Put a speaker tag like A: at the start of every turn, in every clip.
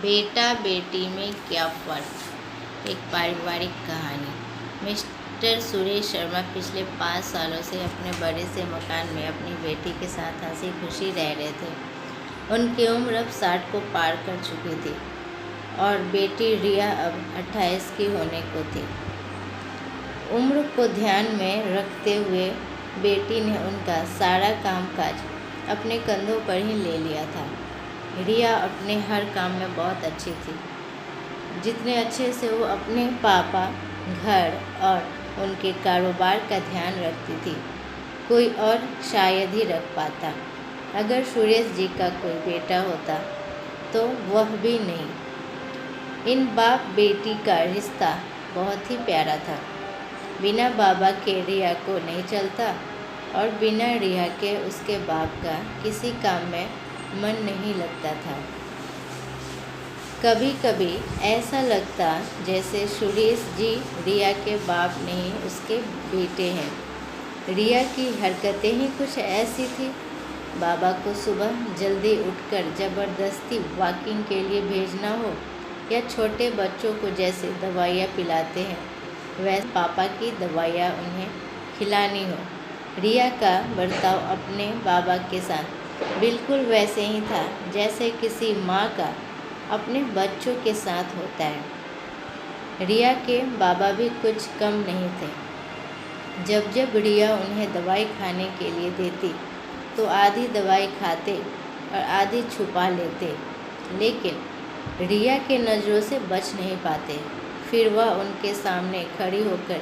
A: बेटा बेटी में क्या फ़र्क, एक पारिवारिक कहानी। मिस्टर सुरेश शर्मा पिछले 5 सालों से अपने बड़े से मकान में अपनी बेटी के साथ हंसी खुशी रह रहे थे। उनकी उम्र अब 60 को पार कर चुकी थी और बेटी रिया अब 28 की होने को थी। उम्र को ध्यान में रखते हुए बेटी ने उनका सारा कामकाज अपने कंधों पर ही ले लिया था। रिया अपने हर काम में बहुत अच्छी थी, जितने अच्छे से वो अपने पापा, घर और उनके कारोबार का ध्यान रखती थी, कोई और शायद ही रख पाता। अगर सुरेश जी का कोई बेटा होता तो वह भी नहीं। इन बाप बेटी का रिश्ता बहुत ही प्यारा था। बिना बाबा के रिया को नहीं चलता और बिना रिया के उसके बाप का किसी काम में मन नहीं लगता था। कभी कभी ऐसा लगता जैसे सुरेश जी रिया के बाप नहीं, उसके बेटे हैं। रिया की हरकतें ही कुछ ऐसी थी। बाबा को सुबह जल्दी उठकर ज़बरदस्ती वॉकिंग के लिए भेजना हो या छोटे बच्चों को जैसे दवाइयाँ पिलाते हैं वैसे पापा की दवाइयाँ उन्हें खिलानी हो। रिया का बर्ताव अपने बाबा के साथ बिल्कुल वैसे ही था जैसे किसी माँ का अपने बच्चों के साथ होता है। रिया के बाबा भी कुछ कम नहीं थे। जब जब रिया उन्हें दवाई खाने के लिए देती तो आधी दवाई खाते और आधी छुपा लेते, लेकिन रिया के नज़रों से बच नहीं पाते। फिर वह उनके सामने खड़ी होकर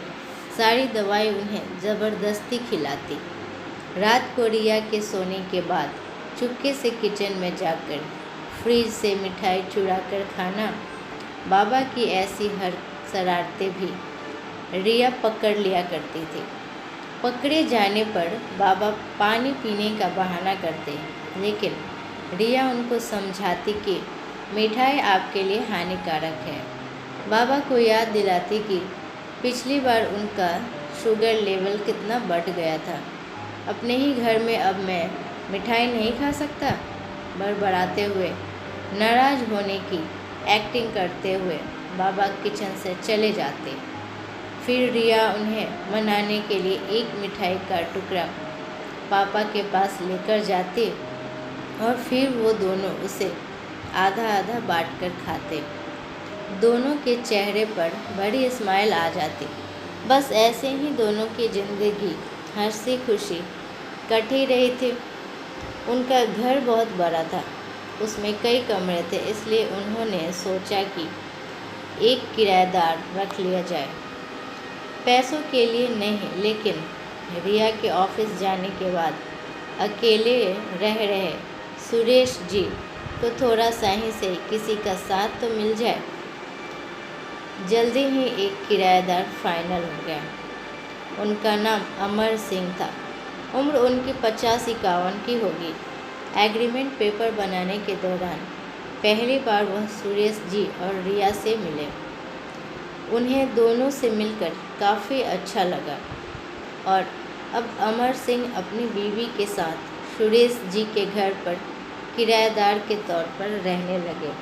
A: सारी दवाई उन्हें ज़बरदस्ती खिलाती। रात को रिया के सोने के बाद चुपके से किचन में जाकर फ्रिज से मिठाई चुरा कर खाना। बाबा की ऐसी हर शरारतें भी रिया पकड़ लिया करती थी। पकड़े जाने पर बाबा पानी पीने का बहाना करते, लेकिन रिया उनको समझाती कि मिठाई आपके लिए हानिकारक है। बाबा को याद दिलाती कि पिछली बार उनका शुगर लेवल कितना बढ़ गया था। अपने ही घर में अब मैं मिठाई नहीं खा सकता। बड़बड़ाते हुए, नाराज़ होने की एक्टिंग करते हुए बाबा किचन से चले जाते। फिर रिया उन्हें मनाने के लिए एक मिठाई का टुकड़ा पापा के पास लेकर जाती और फिर वो दोनों उसे आधा आधा बांट कर खाते। दोनों के चेहरे पर बड़ी स्माइल आ जाती। बस ऐसे ही दोनों की ज़िंदगी हंसी खुशी कटी रही थी। उनका घर बहुत बड़ा था, उसमें कई कमरे थे, इसलिए उन्होंने सोचा कि एक किराएदार रख लिया जाए। पैसों के लिए नहीं, लेकिन रिया के ऑफिस जाने के बाद अकेले रह रहे सुरेश जी को थोड़ा सा ही से किसी का साथ तो मिल जाए। जल्दी ही एक किराएदार फाइनल हो गया। उनका नाम अमर सिंह था। उम्र उनकी 50-51 की होगी। एग्रीमेंट पेपर बनाने के दौरान पहली बार वह सुरेश जी और रिया से मिले। उन्हें दोनों से मिलकर काफ़ी अच्छा लगा और अब अमर सिंह अपनी बीवी के साथ सुरेश जी के घर पर किराएदार के तौर पर रहने लगे।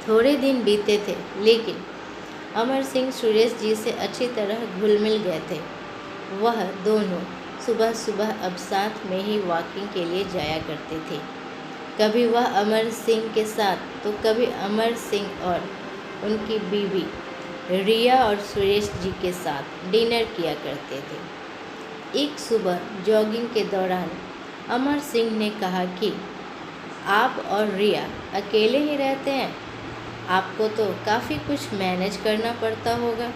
A: थोड़े दिन बीते थे, लेकिन अमर सिंह सुरेश जी से अच्छी तरह घुल मिल गए थे। वह दोनों सुबह सुबह अब साथ में ही वॉकिंग के लिए जाया करते थे। कभी वह अमर सिंह के साथ तो कभी अमर सिंह और उनकी बीवी रिया और सुरेश जी के साथ डिनर किया करते थे। एक सुबह जॉगिंग के दौरान अमर सिंह ने कहा कि आप और रिया अकेले ही रहते हैं, आपको तो काफ़ी कुछ मैनेज करना पड़ता होगा।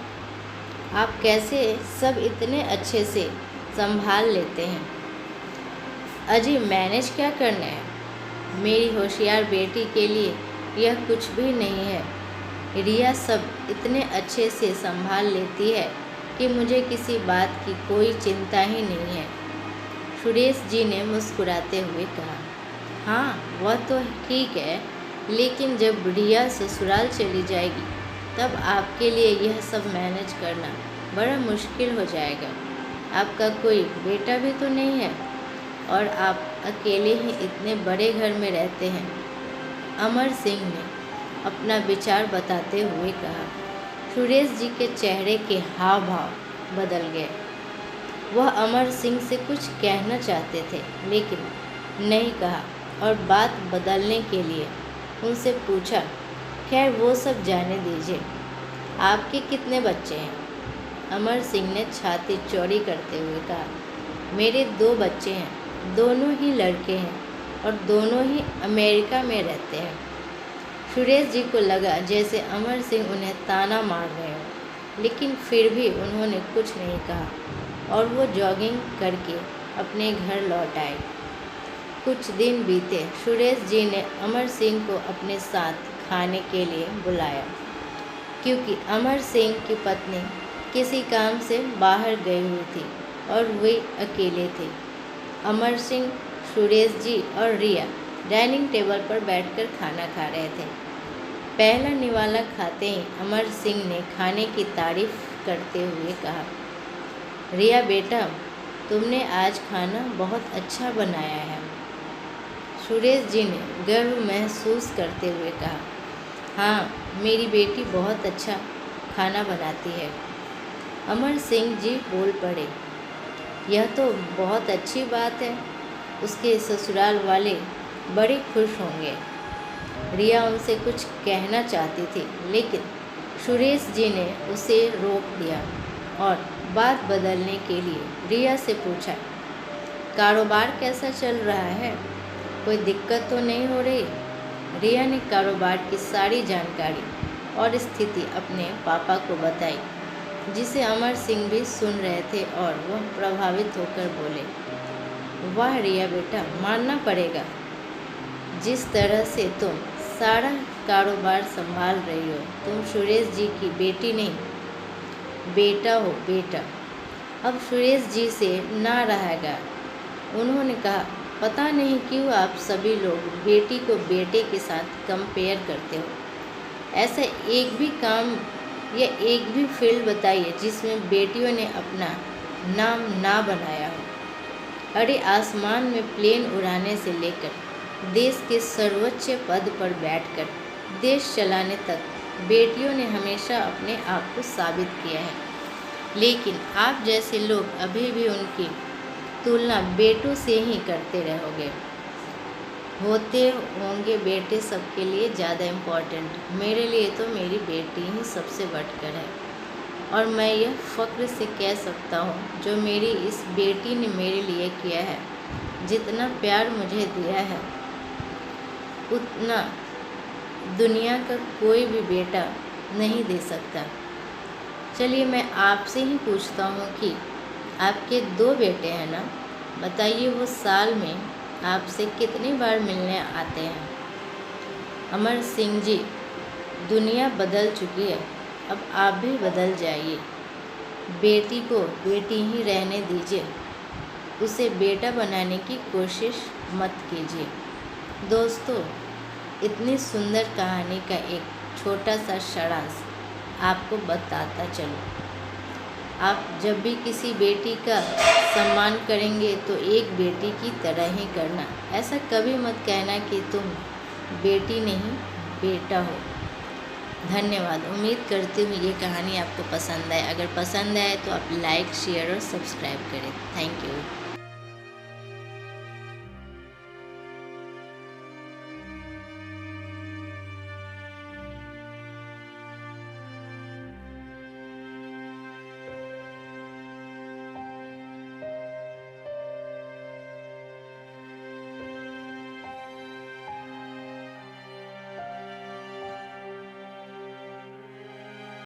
A: आप कैसे सब इतने अच्छे से संभाल लेते हैं? अजी मैनेज क्या करना है, मेरी होशियार बेटी के लिए यह कुछ भी नहीं है। रिया सब इतने अच्छे से संभाल लेती है कि मुझे किसी बात की कोई चिंता ही नहीं है। सुरेश जी ने मुस्कुराते हुए कहा, हाँ वह तो ठीक है, लेकिन जब रिया ससुराल चली जाएगी तब आपके लिए यह सब मैनेज करना बड़ा मुश्किल हो जाएगा। आपका कोई बेटा भी तो नहीं है और आप अकेले ही इतने बड़े घर में रहते हैं। अमर सिंह ने अपना विचार बताते हुए कहा। सुरेश जी के चेहरे के हाव भाव बदल गए। वह अमर सिंह से कुछ कहना चाहते थे लेकिन नहीं कहा और बात बदलने के लिए उनसे पूछा, खैर वो सब जाने दीजिए, आपके कितने बच्चे हैं? अमर सिंह ने छाती चौड़ी करते हुए कहा, मेरे 2 बच्चे हैं, दोनों ही लड़के हैं और दोनों ही अमेरिका में रहते हैं। सुरेश जी को लगा जैसे अमर सिंह उन्हें ताना मार रहे हो, लेकिन फिर भी उन्होंने कुछ नहीं कहा और वो जॉगिंग करके अपने घर लौट आए। कुछ दिन बीते। सुरेश जी ने अमर सिंह को अपने साथ खाने के लिए बुलाया क्योंकि अमर सिंह की पत्नी किसी काम से बाहर गई हुई थी और वे अकेले थे। अमर सिंह, सुरेश जी और रिया डाइनिंग टेबल पर बैठकर खाना खा रहे थे। पहला निवाला खाते ही अमर सिंह ने खाने की तारीफ करते हुए कहा, रिया बेटा, तुमने आज खाना बहुत अच्छा बनाया है। सुरेश जी ने गर्व महसूस करते हुए कहा, हाँ, मेरी बेटी बहुत अच्छा खाना बनाती है। अमर सिंह जी बोल पड़े, यह तो बहुत अच्छी बात है, उसके ससुराल वाले बड़े खुश होंगे। रिया उनसे कुछ कहना चाहती थी लेकिन सुरेश जी ने उसे रोक दिया और बात बदलने के लिए रिया से पूछा, कारोबार कैसा चल रहा है? कोई दिक्कत तो नहीं हो रही? रिया ने कारोबार की सारी जानकारी और स्थिति अपने पापा को बताई, जिसे अमर सिंह भी सुन रहे थे और वह प्रभावित होकर बोले, वाह रिया बेटा, मानना पड़ेगा, जिस तरह से तुम सारा कारोबार संभाल रही हो। तुम सुरेश जी की बेटी नहीं, बेटा हो, बेटा। अब सुरेश जी से ना रहा गया। उन्होंने कहा, पता नहीं क्यों आप सभी लोग बेटी को बेटे के साथ कंपेयर करते हो। ऐसा एक भी काम या एक भी फील्ड बताइए जिसमें बेटियों ने अपना नाम ना बनाया हो। अरे आसमान में प्लेन उड़ाने से लेकर देश के सर्वोच्च पद पर बैठकर देश चलाने तक बेटियों ने हमेशा अपने आप को साबित किया है। लेकिन आप जैसे लोग अभी भी उनकी तुलना बेटों से ही करते रहोगे। होते होंगे बेटे सबके लिए ज़्यादा इम्पोर्टेंट, मेरे लिए तो मेरी बेटी ही सबसे बढ़कर है और मैं यह फ़ख्र से कह सकता हूँ, जो मेरी इस बेटी ने मेरे लिए किया है, जितना प्यार मुझे दिया है उतना दुनिया का कोई भी बेटा नहीं दे सकता। चलिए मैं आपसे ही पूछता हूँ कि आपके 2 बेटे हैं ना, बताइए वो साल में आपसे कितनी बार मिलने आते हैं? अमर सिंह जी, दुनिया बदल चुकी है, अब आप भी बदल जाइए। बेटी को बेटी ही रहने दीजिए, उसे बेटा बनाने की कोशिश मत कीजिए। दोस्तों, इतनी सुंदर कहानी का एक छोटा सा सारांश आपको बताता चलो। आप जब भी किसी बेटी का सम्मान करेंगे तो एक बेटी की तरह ही करना। ऐसा कभी मत कहना कि तुम बेटी नहीं बेटा हो। धन्यवाद। उम्मीद करती हूँ ये कहानी आपको पसंद आए। अगर पसंद आए तो आप लाइक, शेयर और सब्सक्राइब करें। Thank you.